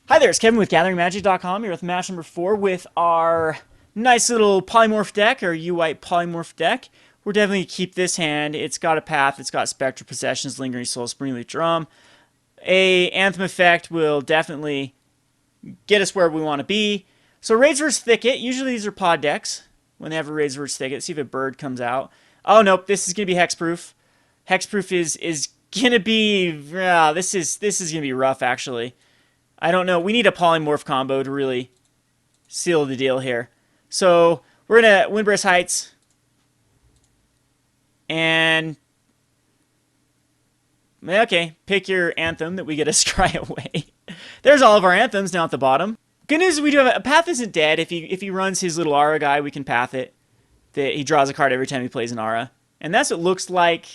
Hi there, it's Kevin with GatheringMagic.com here with match number 4 with our nice little Polymorph deck, or U-White Polymorph deck. We're definitely going to keep this hand. It's got a path, it's got Spectral Procession, Lingering Soul, Springleaf Drum. A Anthem effect will definitely get us where we want to be. So Raids vs. Thicket, usually these are pod decks when they have a Raids vs. Thicket. See if a bird comes out. Oh nope, this is going to be Hexproof. Hexproof is going to be, this is going to be rough actually. I don't know. We need a Polymorph combo to really seal the deal here. So we're going to Windbrisk Heights. And, okay, pick your Anthem that we get to scry away. There's all of our Anthems down at the bottom. Good news is we do have a Path isn't dead. If he runs his little Aura guy, we can Path it. He draws a card every time he plays an Aura. And that's what looks like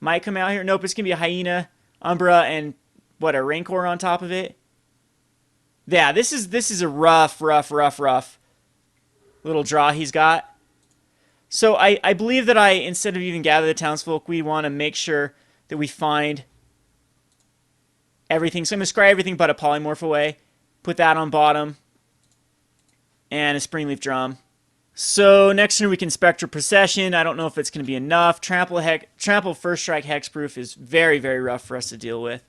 might come out here. Nope, it's going to be a Hyena, Umbra, and what, a Rancor on top of it? Yeah, this is a rough little draw he's got. So I believe that instead of even Gather the Townsfolk, we want to make sure that we find everything. So I'm going to scry everything but a Polymorph away. Put that on bottom. And a Springleaf Drum. So next turn we can Spectral Procession. I don't know if it's going to be enough. Trample First Strike Hexproof is very, very rough for us to deal with.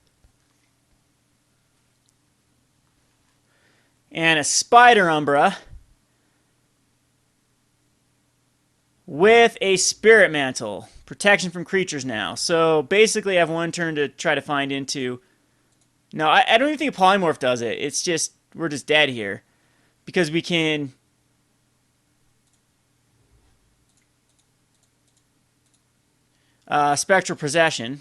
And a Spider Umbra with a Spirit Mantle. Protection from creatures now. So basically I have one turn to try to find into... No, I don't even think a Polymorph does it. It's just, we're just dead here. Because we can... Spectral Procession.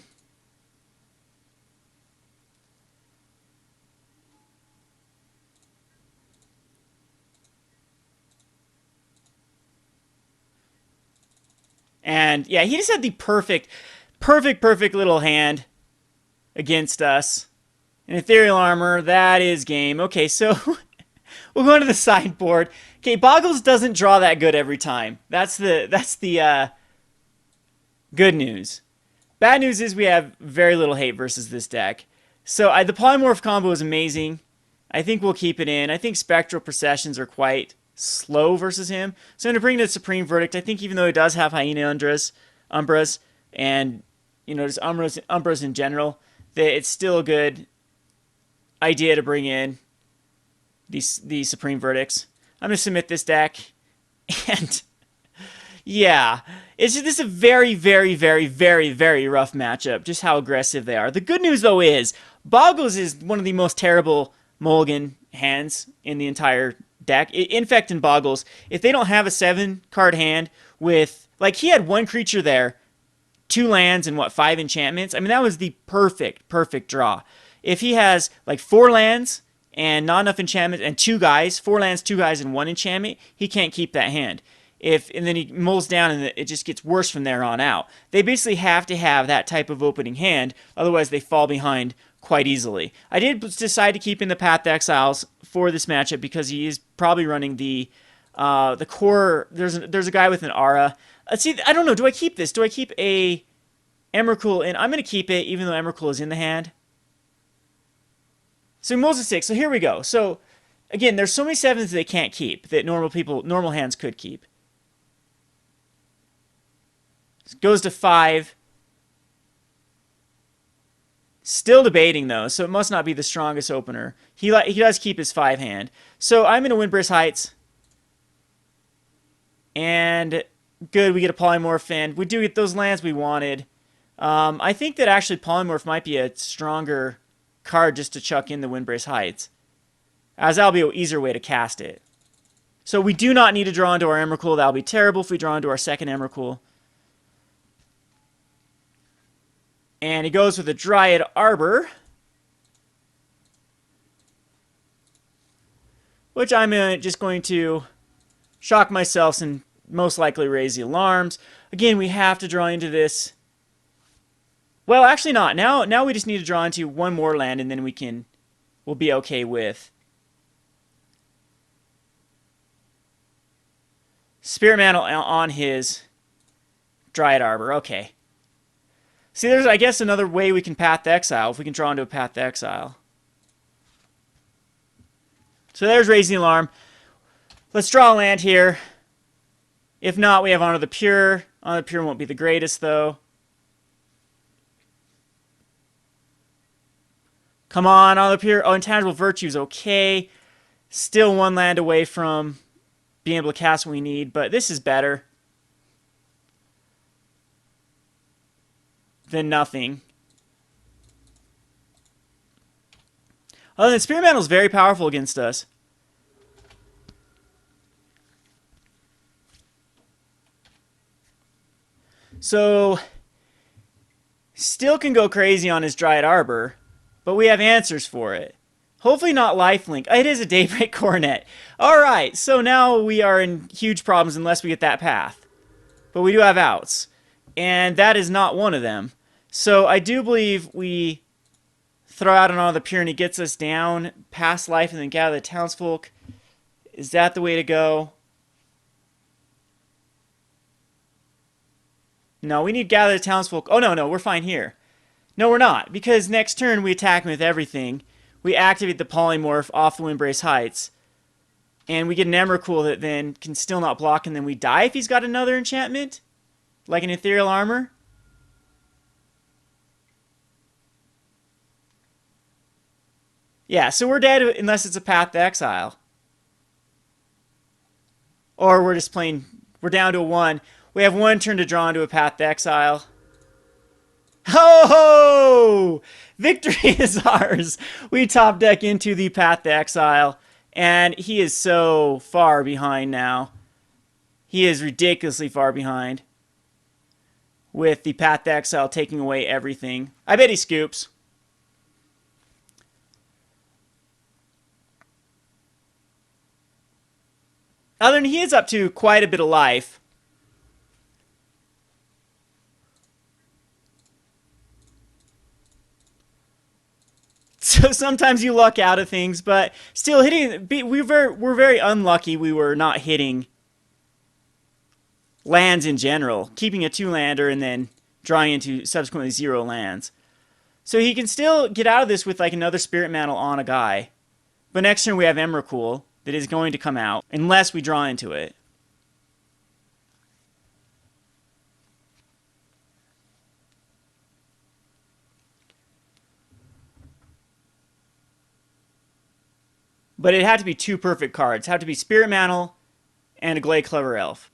And yeah, he just had the perfect little hand against us. An Ethereal Armor, that is game. Okay, so we'll go into the sideboard. Okay, Bogles doesn't draw that good every time. That's the good news. Bad news is we have very little hate versus this deck. So the Polymorph combo is amazing. I think we'll keep it in. I think Spectral Processions are quite slow versus him. So I'm going to bring the Supreme Verdict. I think even though he does have Hyena Umbras, and, you know, just Umbras in general, that it's still a good idea to bring in these Supreme Verdicts. I'm going to submit this deck, and yeah, this is a very, very, very, very, very rough matchup, just how aggressive they are. The good news, though, is Bogles is one of the most terrible mulligan hands in the entire deck. Infect and Bogles, if they don't have a 7-card hand with, like, he had 1 creature there, 2 lands, and what, 5 enchantments? I mean, that was the perfect draw. If he has, like, 4 lands and not enough enchantments, and 2 guys, 4 lands, 2 guys, and 1 enchantment, he can't keep that hand. And then he mulls down, and it just gets worse from there on out. They basically have to have that type of opening hand, otherwise they fall behind quite easily. I did decide to keep in the Path to Exiles for this matchup because he is probably running the core. There's a guy with an Aura. Let's see. I don't know. Do I keep this? Do I keep a Emrakul? And I'm going to keep it even though Emrakul is in the hand. So he mulls a 6. So here we go. So again, there's so many 7s they can't keep that normal hands could keep. Goes to 5. Still debating, though, so it must not be the strongest opener. He does keep his 5 hand. So I'm in a Windbrisk Heights. And good, we get a Polymorph, and we do get those lands we wanted. I think that actually Polymorph might be a stronger card just to chuck in the Windbrisk Heights, as that'll be an easier way to cast it. So we do not need to draw into our Emrakul. That'll be terrible if we draw into our second Emrakul. And he goes with a Dryad Arbor, which I'm just going to shock myself and most likely raise the alarms. Again, we have to draw into this. Well, actually not. Now we just need to draw into 1 more land, and then we'll be okay with Spirit Mantle on his Dryad Arbor. Okay. See, there's, I guess, another way we can Path to Exile, if we can draw into a Path to Exile. So there's Raising the Alarm. Let's draw a land here. If not, we have Honor the Pure. Honor the Pure won't be the greatest, though. Come on, Honor the Pure. Oh, Intangible Virtue is okay. Still one land away from being able to cast what we need, but this is better than nothing. Other than Spirit Mantle is very powerful against us. So, still can go crazy on his Dryad Arbor, but we have answers for it. Hopefully not lifelink. It is a Daybreak Coronet. Alright, so now we are in huge problems unless we get that path. But we do have outs. And that is not one of them. So I do believe we throw out an Honor the Pure and he gets us down past life and then Gather the Townsfolk. Is that the way to go? No, we need Gather the Townsfolk. Oh, no, we're fine here. No, we're not, because next turn we attack him with everything. We activate the Polymorph off the Windbrisk Heights, and we get an Emrakul that then can still not block, and then we die if he's got another enchantment, like an Ethereal Armor. Yeah, so we're dead unless it's a Path to Exile. Or we're just playing, we're down to a 1. We have 1 turn to draw into a Path to Exile. Ho ho! Victory is ours! We top deck into the Path to Exile, and he is so far behind now. He is ridiculously far behind. With the Path to Exile taking away everything. I bet he scoops. Other than he is up to quite a bit of life. So sometimes you luck out of things, but still hitting. We're very unlucky. We were not hitting lands in general, keeping a 2-lander and then drawing into subsequently 0 lands. So he can still get out of this with like another Spirit Mantle on a guy. But next turn we have Emrakul that is going to come out unless we draw into it. But it had to be 2 perfect cards. It had to be Spirit Mantle and a Glade Clever Elf.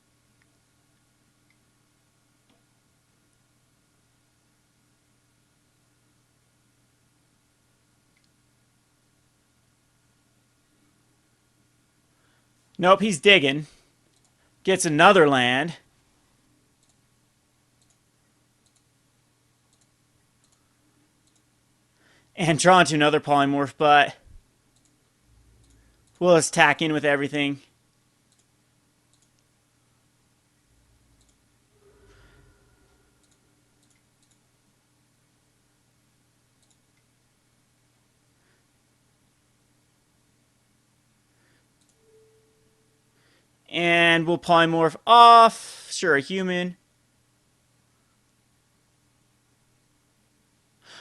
Nope, he's digging. Gets another land. And draw into another Polymorph, but we'll just tack in with everything. And we'll Polymorph off. Sure, a human.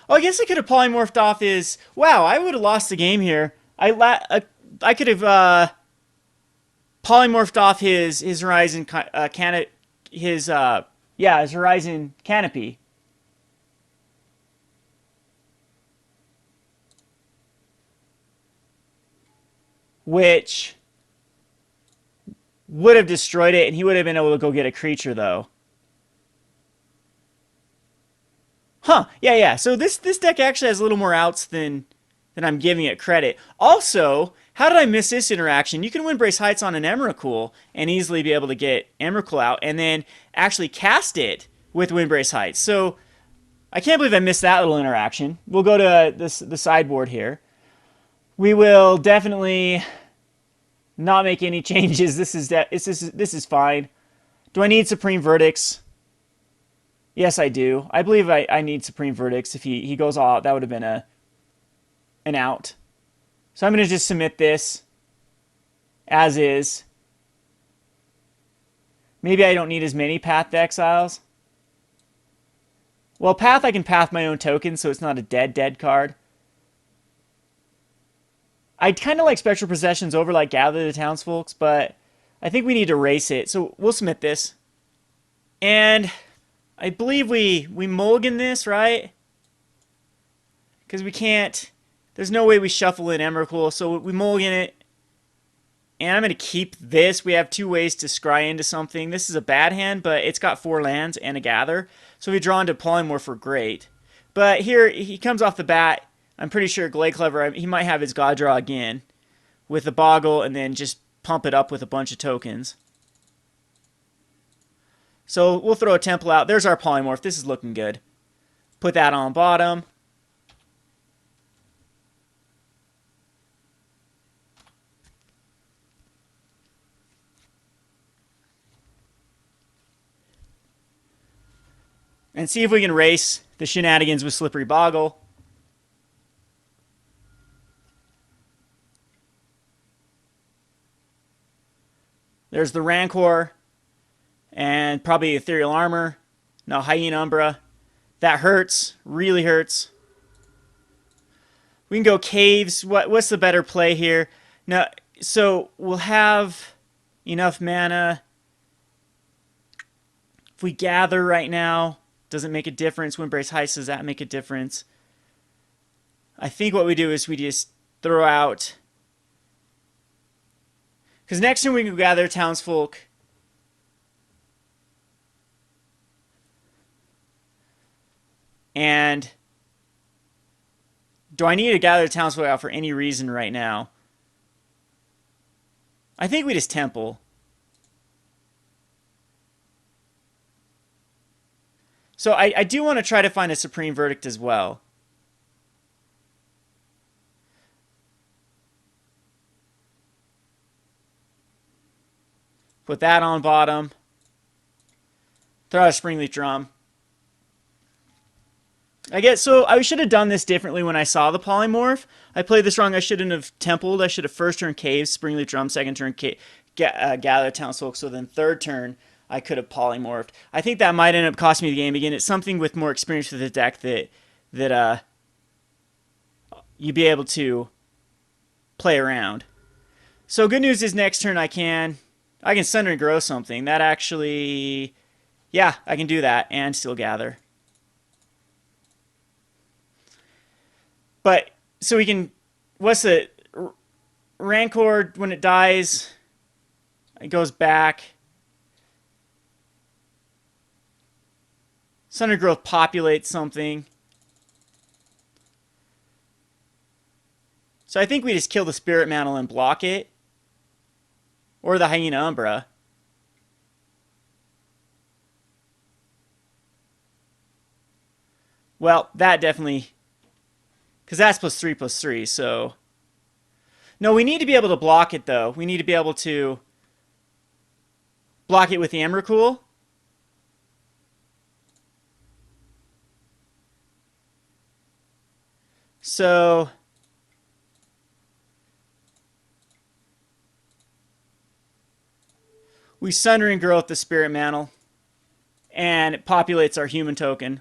Oh, I guess I could have Polymorphed off his... Wow, I would have lost the game here. I could have Polymorphed off his Horizon his Horizon Canopy. Which would have destroyed it, and he would have been able to go get a creature, though. Huh, yeah. So this deck actually has a little more outs than I'm giving it credit. Also, how did I miss this interaction? You can Windbrisk Heights on an Emrakul and easily be able to get Emrakul out and then actually cast it with Windbrisk Heights. So I can't believe I missed that little interaction. We'll go to the sideboard here. We will definitely not make any changes. This is fine. Do I need Supreme Verdicts? Yes, I do. I believe I need Supreme Verdicts. If he goes all out, that would have been an out. So I'm going to just submit this as is. Maybe I don't need as many Path to Exiles. Well, Path, I can path my own token, so it's not a dead card. I kind of like Spectral Processions over like Gather the Townsfolk, but I think we need to race it. So we'll submit this. And I believe we mulligan this, right? Because we can't... There's no way we shuffle in Emrakul, so we mulligan it. And I'm going to keep this. We have 2 ways to scry into something. This is a bad hand, but it's got 4 lands and a gather. So if we draw into Polymorph, we're great. But here, he comes off the bat. I'm pretty sure Glade Clever, he might have his God draw again with a Boggle and then just pump it up with a bunch of tokens. So we'll throw a Temple out. There's our Polymorph. This is looking good. Put that on bottom. And see if we can race the shenanigans with Slippery Boggle. There's the Rancor. And probably Ethereal Armor. No, Hyena Umbra. That hurts. Really hurts. We can go Caves. What's the better play here? Now, so we'll have enough mana. If we gather right now, doesn't make a difference. Windbrisk Heights, does that make a difference? I think what we do is we just throw out... Because next turn we can Gather Townsfolk. And do I need to Gather Townsfolk out for any reason right now? I think we just Temple. So I do want to try to find a Supreme Verdict as well. Put that on bottom. Throw out a Springleaf Drum. I guess, so I should have done this differently when I saw the Polymorph. I played this wrong. I shouldn't have Templed. I should have first turn Caves, Springleaf Drum, second turn Gather Townsfolk. So then third turn, I could have Polymorphed. I think that might end up costing me the game. Again, it's something with more experience with the deck that you'd be able to play around. So good news is next turn I can Sundering Growth something. That actually, yeah, I can do that and still gather. But, so we can, what's the, Rancor, when it dies, it goes back. Sundering Growth populates something. So I think we just kill the Spirit Mantle and block it. Or the Hyena Umbra. Well, that definitely... Because that's +3/+3, so... No, we need to be able to block it, though. We need to be able to block it with the Emrakul. So... we Sundering Growth the Spirit Mantle, and it populates our human token.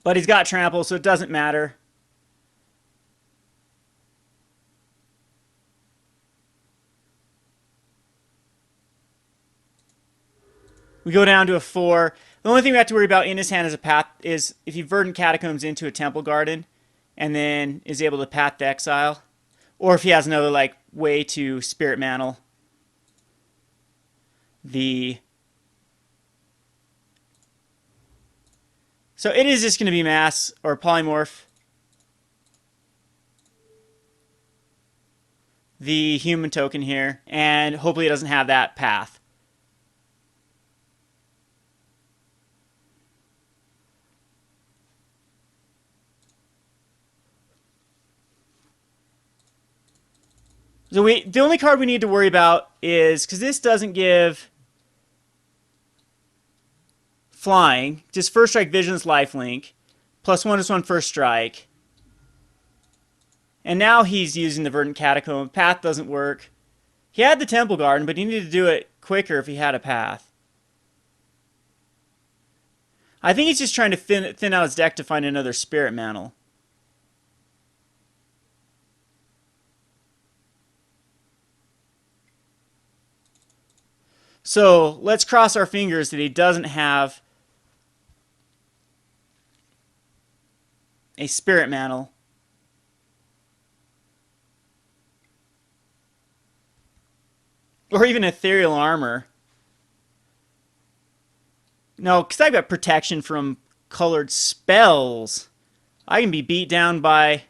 But he's got Trample, so it doesn't matter. We go down to a 4. The only thing we have to worry about in his hand as a path is if he Verdant Catacombs into a Temple Garden and then is able to path the Exile. Or if he has another like way to Spirit Mantle the... So it is just going to be Mass or Polymorph the human token here, and hopefully it doesn't have that path. So the only card we need to worry about is, because this doesn't give flying, just First Strike Vision's lifelink, +1/+1 First Strike. And now he's using the Verdant Catacomb. Path doesn't work. He had the Temple Garden, but he needed to do it quicker if he had a path. I think he's just trying to thin out his deck to find another Spirit Mantle. So let's cross our fingers that he doesn't have a Spirit Mantle. Or even Ethereal Armor. No, because I've got protection from colored spells. I can be beat down by...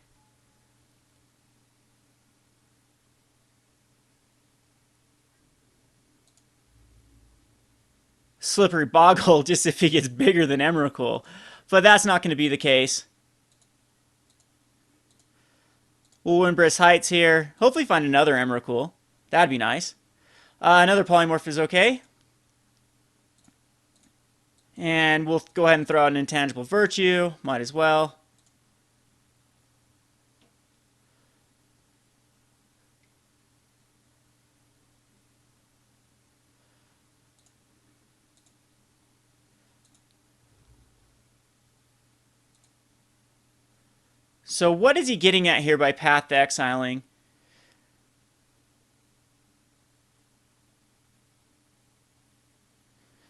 Slippery Boggle, just if he gets bigger than Emrakul. But that's not going to be the case. We'll Windbrisk Heights here. Hopefully find another Emrakul. That'd be nice. Another Polymorph is okay. And we'll go ahead and throw out an Intangible Virtue. Might as well. So what is he getting at here by Path Exiling?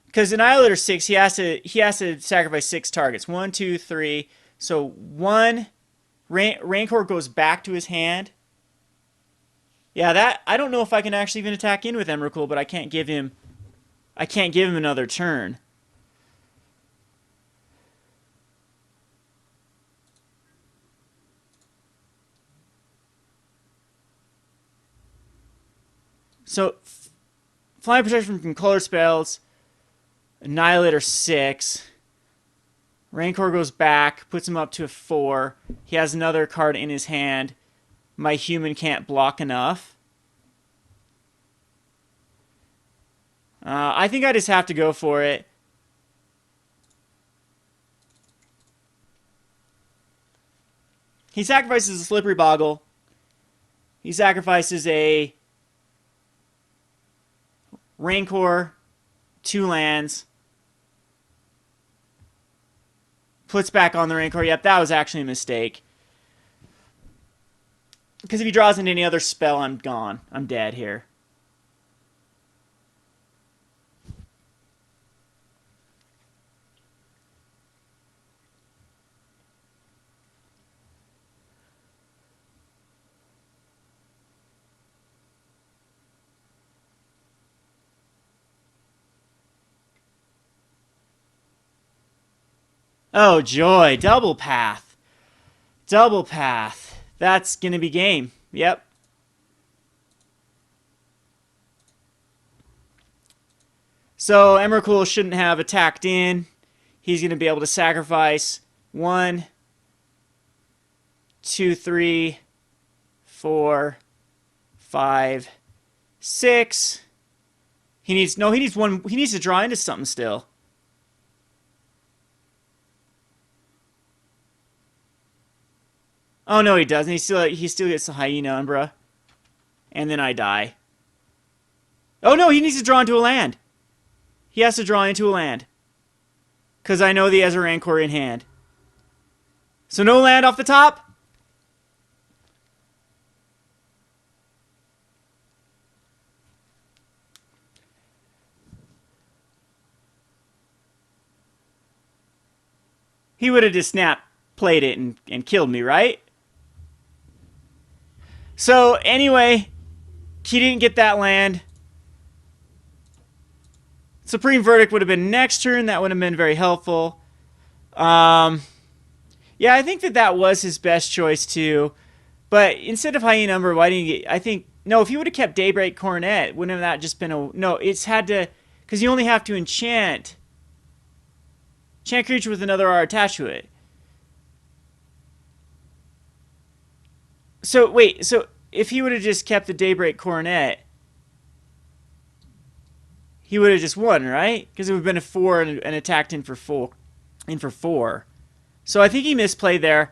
Because Annihilator 6, he has to sacrifice 6 targets. 1, 2, 3. So 1 Rancor goes back to his hand. Yeah, that I don't know if I can actually even attack in with Emrakul, but I can't give him another turn. So Flying Protection from color spells. Annihilator 6. Rancor goes back, puts him up to a 4. He has another card in his hand. My human can't block enough. I think I just have to go for it. He sacrifices a Slippery Boggle. He sacrifices a Rancor, 2 lands. Puts back on the Rancor. Yep, that was actually a mistake. Because if he draws into any other spell, I'm gone. I'm dead here. Oh, joy. Double path. Double path. That's going to be game. Yep. So Emrakul shouldn't have attacked in. He's going to be able to sacrifice 1, 2, 3, 4, 5, 6. He needs to draw into something still. Oh no, he doesn't. He still gets the Hyena Umbra. And then I die. Oh no, he needs to draw into a land. He has to draw into a land. Because I know the Ezra Rancor in hand. So no land off the top? He would have just played it and killed me, right? So anyway, he didn't get that land. Supreme Verdict would have been next turn. That would have been very helpful. Yeah, I think that was his best choice too. But instead of Hyena Umbra, why didn't he get... No, if he would have kept Daybreak Coronet, wouldn't have that just been a... No, it's had to... Because you only have to enchant creature with another R attached to it. So, wait, so if he would have just kept the Daybreak Coronet, he would have just won, right? Because it would have been a 4 and attacked in for 4. So I think he misplayed there.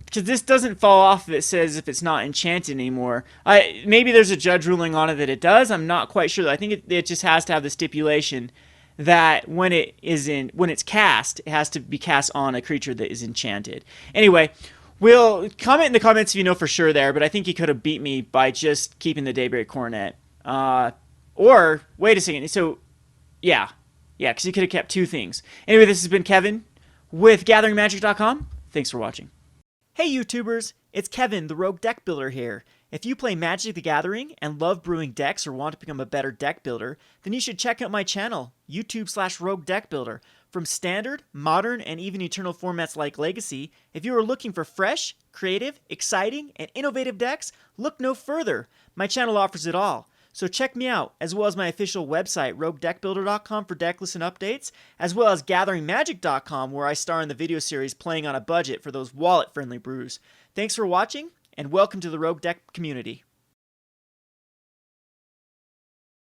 Because this doesn't fall off if it says if it's not enchanted anymore. Maybe there's a judge ruling on it that it does. I'm not quite sure. I think it just has to have the stipulation that when it's cast, it has to be cast on a creature that is enchanted. Anyway, we'll comment in the comments if you know for sure there, but I think he could have beat me by just keeping the Daybreak Coronet. Or, wait a second, so Yeah. Yeah, because you could have kept two things. Anyway, this has been Kevin with GatheringMagic.com. Thanks for watching. Hey YouTubers, it's Kevin, the Rogue Deck Builder here. If you play Magic the Gathering and love brewing decks or want to become a better deck builder, then you should check out my channel, YouTube/Rogue Deck Builder. From standard, modern, and even eternal formats like Legacy, if you are looking for fresh, creative, exciting, and innovative decks, look no further. My channel offers it all. So check me out, as well as my official website, roguedeckbuilder.com for deck list and updates, as well as gatheringmagic.com, where I star in the video series Playing on a Budget for those wallet-friendly brews. Thanks for watching, and welcome to the Rogue Deck community.